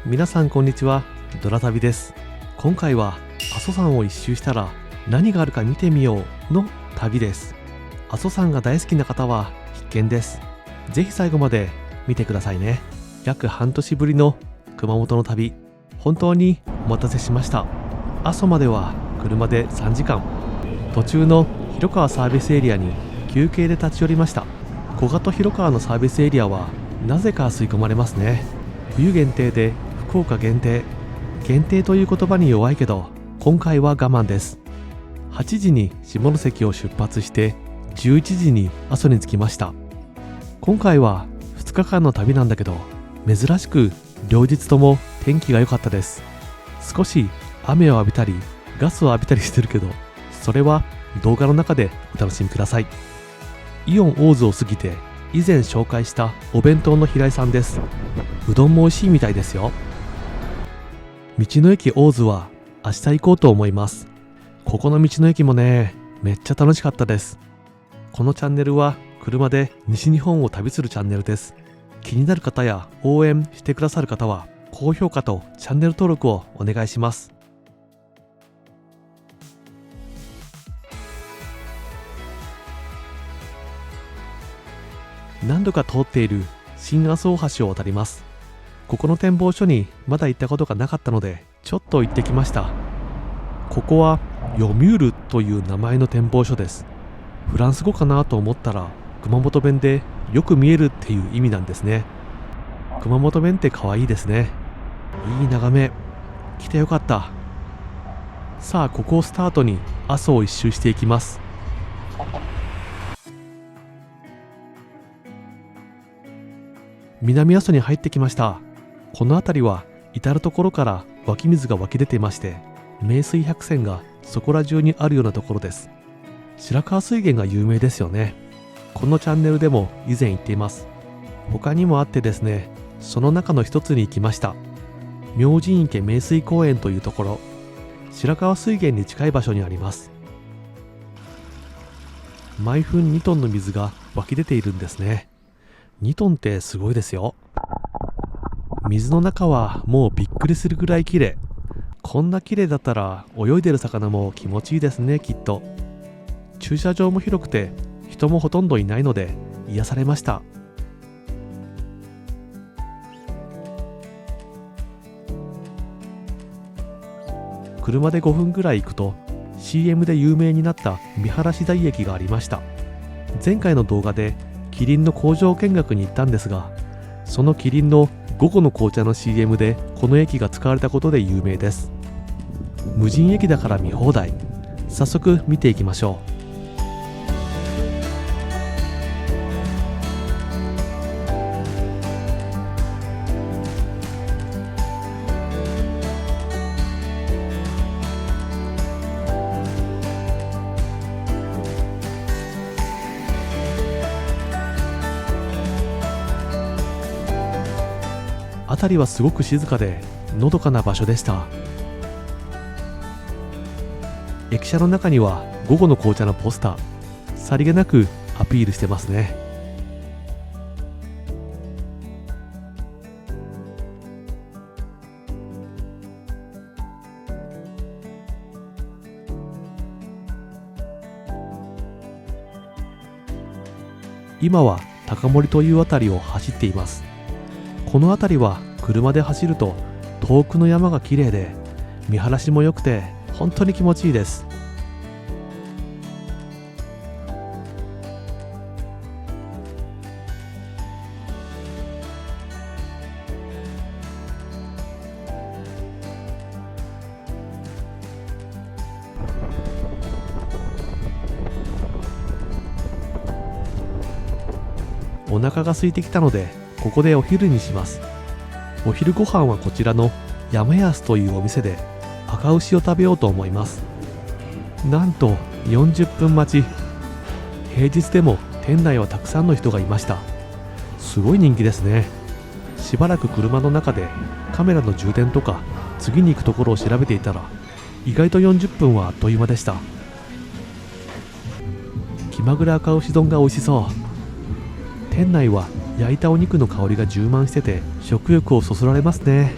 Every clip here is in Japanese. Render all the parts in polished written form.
皆さんこんにちは。ドラ旅です。今回は阿蘇山を一周したら何があるか見てみようの旅です。阿蘇山が大好きな方は必見です。ぜひ最後まで見てくださいね。約半年ぶりの熊本の旅、本当にお待たせしました。阿蘇までは車で3時間。途中の広川サービスエリアに休憩で立ち寄りました。古賀と広川のサービスエリアはなぜか吸い込まれますね。冬限定で福岡限定という言葉に弱いけど、今回は我慢です。8時に下関を出発して11時に阿蘇に着きました。今回は2日間の旅なんだけど、珍しく両日とも天気が良かったです。少し雨を浴びたりガスを浴びたりしてるけど、それは動画の中でお楽しみください。イオン大津を過ぎて以前紹介したお弁当の平井さんです。うどんも美味しいみたいですよ。道の駅大津は明日行こうと思います。ここの道の駅もね、めっちゃ楽しかったです。このチャンネルは車で西日本を旅するチャンネルです。気になる方や応援してくださる方は高評価とチャンネル登録をお願いします。何度か通っている新阿蘇大橋を渡ります。ここの展望所にまだ行ったことがなかったので、ちょっと行ってきました。ここはヨミュールという名前の展望所です。フランス語かなと思ったら、熊本弁でよく見えるっていう意味なんですね。熊本弁って可愛いですね。いい眺め。来てよかった。さあ、ここをスタートに阿蘇を一周していきます。南阿蘇に入ってきました。この辺りは至る所から湧き水が湧き出ていまして、名水百選がそこら中にあるようなところです。白川水源が有名ですよね。このチャンネルでも以前行っています。他にもあってですね、その中の一つに行きました。明神池名水公園というところ、白川水源に近い場所にあります。毎分2トンの水が湧き出ているんですね。2トンってすごいですよ。水の中はもうびっくりするぐらい綺麗。こんな綺麗だったら泳いでる魚も気持ちいいですね、きっと。駐車場も広くて人もほとんどいないので癒されました。車で5分ぐらい行くと CM で有名になった見晴台駅がありました。前回の動画でキリンの工場見学に行ったんですが、そのキリンの午後の紅茶の CM でこの駅が使われたことで有名です。無人駅だから見放題。早速見ていきましょう。辺りはすごく静かでのどかな場所でした。駅舎の中には午後の紅茶のポスター、さりげなくアピールしてますね。今は高森という辺りを走っています。この辺りは車で走ると遠くの山が綺麗で見晴らしも良くて本当に気持ちいいです。お腹が空いてきたのでここでお昼にします。お昼ご飯はこちらの山安というお店で赤牛を食べようと思います。なんと40分待ち。平日でも店内はたくさんの人がいました。すごい人気ですね。しばらく車の中でカメラの充電とか次に行くところを調べていたら、意外と40分はあっという間でした。気まぐれ赤牛丼が美味しそう。店内は焼いたお肉の香りが充満してて食欲をそそられますね。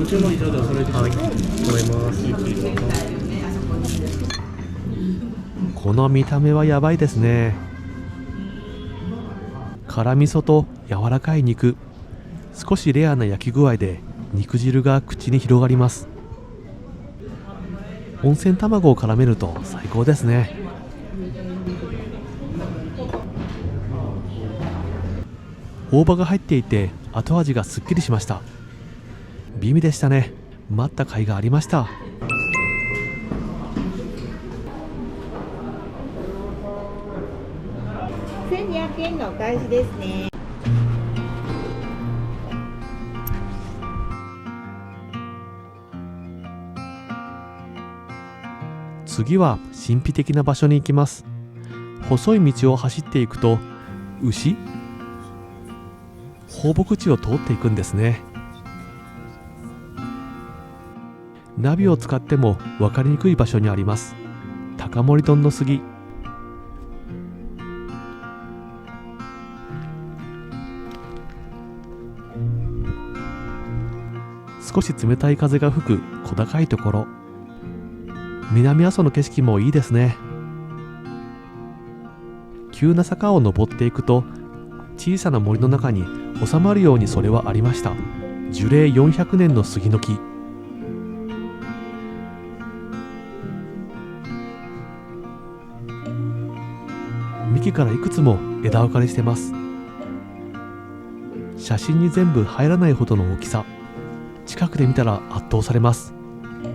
注文以上でお揃いでしょうか。もらいます。この見た目はやばいですね。辛味噌と柔らかい肉、少しレアな焼き具合で肉汁が口に広がります。温泉卵を絡めると最高ですね。大葉が入っていて後味がすっきりしました。美味でしたね。待った甲斐がありました。1200円のお返しですね。次は神秘的な場所に行きます。細い道を走っていくと放牧地を通っていくんですね。ナビを使っても分かりにくい場所にあります。高森豚の杉。少し冷たい風が吹く小高いところ。南阿蘇の景色もいいですね。急な坂を登っていくと小さな森の中に収まるようにそれはありました。樹齢400年の杉の木。幹からいくつも枝分かれしてます。写真に全部入らないほどの大きさ。近くで見たら圧倒されます。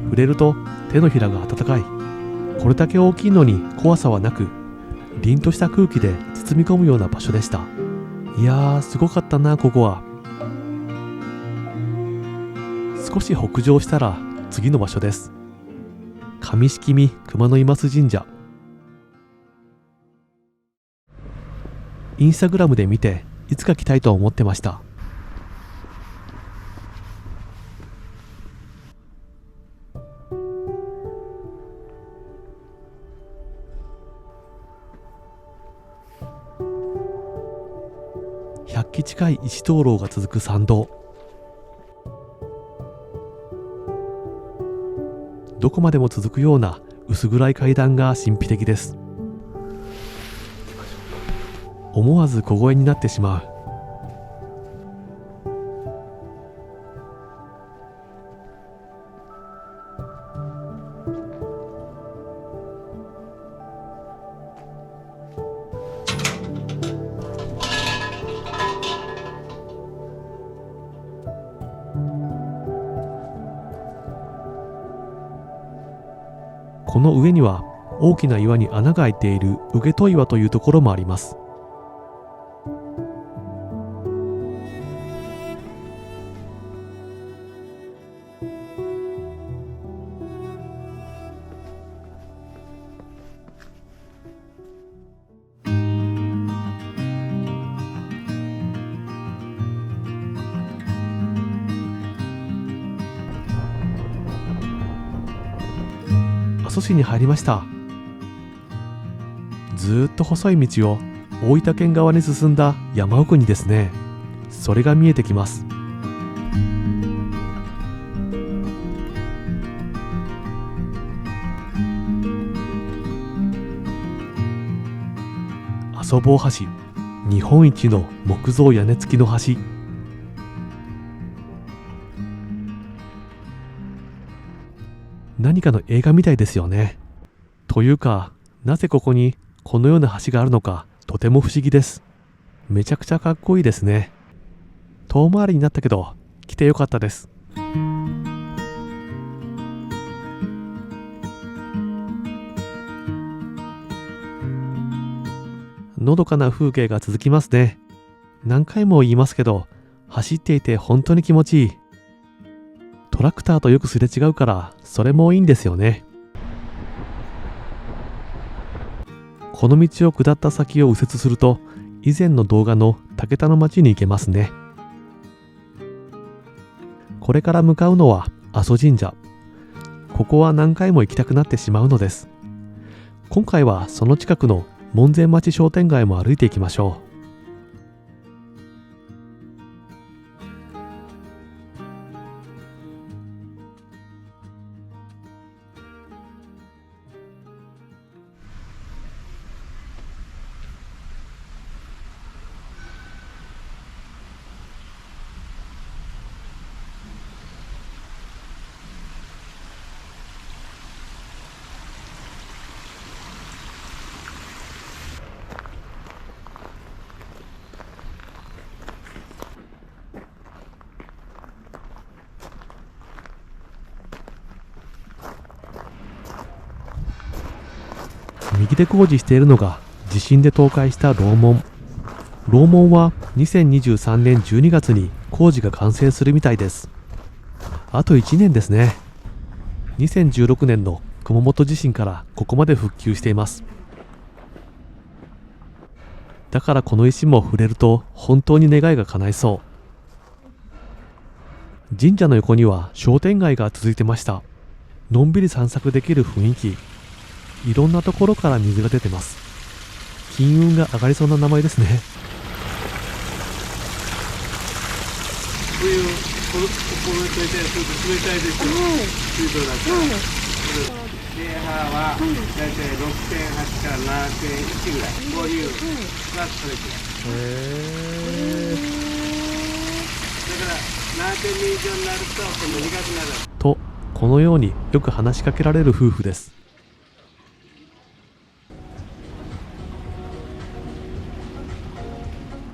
触れると手のひらが温かい。これだけ大きいのに怖さはなく、凛とした空気で包み込むような場所でした。いやー、すごかったな。ここは少し北上したら次の場所です。上敷見熊野今須神社。インスタグラムで見ていつか来たいと思ってました。100基近い石灯籠が続く参道。どこまでも続くような薄暗い階段が神秘的です。思わず小声になってしまう。この上には大きな岩に穴が開いている宇毛戸岩というところもあります。阿蘇市に入りました。ずーっと細い道を大分県側に進んだ山奥にですね、それが見えてきます。阿蘇坊橋、日本一の木造屋根付きの橋。何かの映画みたいですよね。というか、なぜここにこのような橋があるのかとても不思議です。めちゃくちゃかっこいいですね。遠回りになったけど来てよかったです。のどかな風景が続きますね。何回も言いますけど、走っていて本当に気持ちいい。トラクターとよくすれ違うからそれもいいんですよね。この道を下った先を右折すると以前の動画の竹田の町に行けますね。これから向かうのは阿蘇神社。ここは何回も行きたくなってしまうのです。今回はその近くの門前町商店街も歩いていきましょう。右で工事しているのが地震で倒壊した楼門。楼門は2023年12月に工事が完成するみたいです。あと1年ですね。2016年の熊本地震からここまで復旧しています。だからこの石も触れると本当に願いが叶いそう。神社の横には商店街が続いてました。のんびり散策できる雰囲気。いろんなところから水が出てます。金運が上がりそうな名前ですね。冬、お米といたらちょっと冷たいですよ。水道だったら。pH はだいたい 6.8 から 7.1 ぐらい。こういうが取れてる。だから7.2 以上になるとこの苦くなる。と、このようによく話しかけられる夫婦です。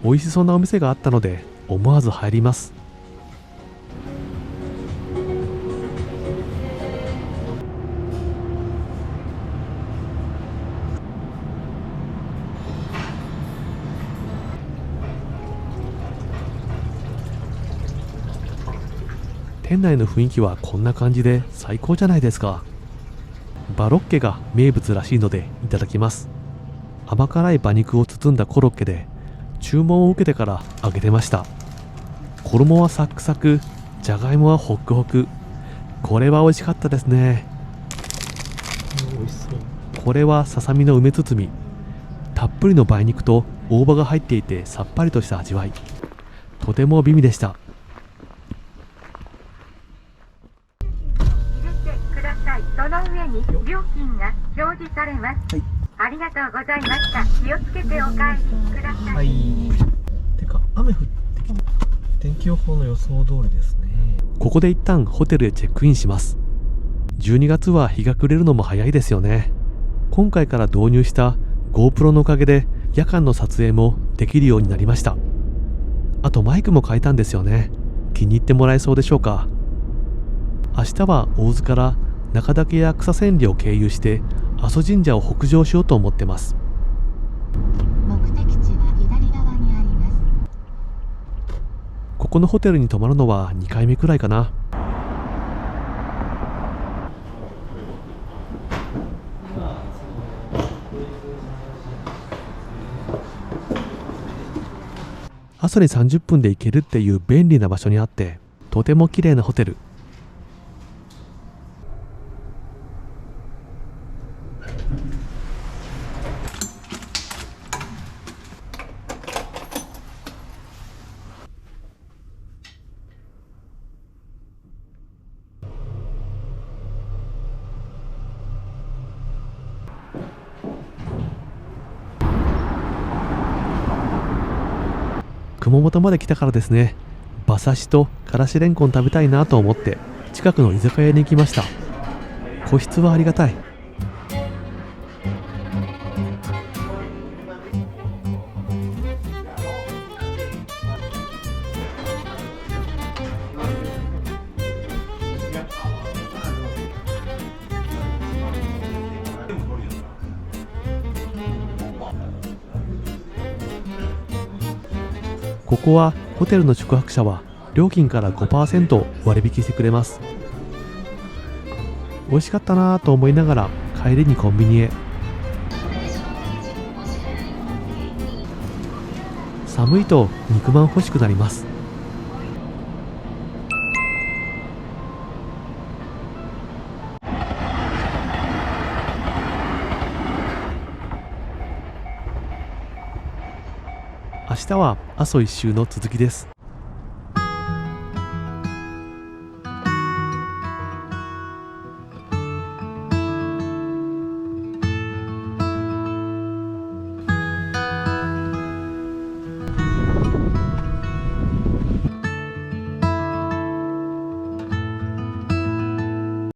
美味しそうなお店があったので思わず入ります。店内の雰囲気はこんな感じで最高じゃないですか。バロッケが名物らしいのでいただきます。甘辛い馬肉を包んだコロッケで注文を受けてから揚げてました。衣はサックサク、じゃがいもはホックホク。これは美味しかったですね。美味しそう。これはささみの梅包み。たっぷりの梅肉と大葉が入っていてさっぱりとした味わい。とても美味でした。その上に料金が表示されます。はい、ありがとうございました。気をつけてお帰りください。はい。てか雨降ってきた。天気予報の予想通りですね。ここで一旦ホテルへチェックインします。12月は日が暮れるのも早いですよね。今回から導入した GoPro のおかげで夜間の撮影もできるようになりました。あとマイクも変えたんですよね。気に入ってもらえそうでしょうか。明日は大津から中岳や草千里を経由して阿蘇神社を北上しようと思ってます。目的地は左側にあります。ここのホテルに泊まるのは2回目くらいかな。阿蘇に30分で行けるっていう便利な場所にあってとても綺麗なホテル。熊本まで来たからですね。馬刺しとからしれんこん食べたいなと思って近くの居酒屋に行きました。個室はありがたい。ここはホテルの宿泊者は料金から 5% 割引してくれます。美味しかったなぁと思いながら帰りにコンビニへ。寒いと肉まん欲しくなります。明日は阿蘇一周の続きです。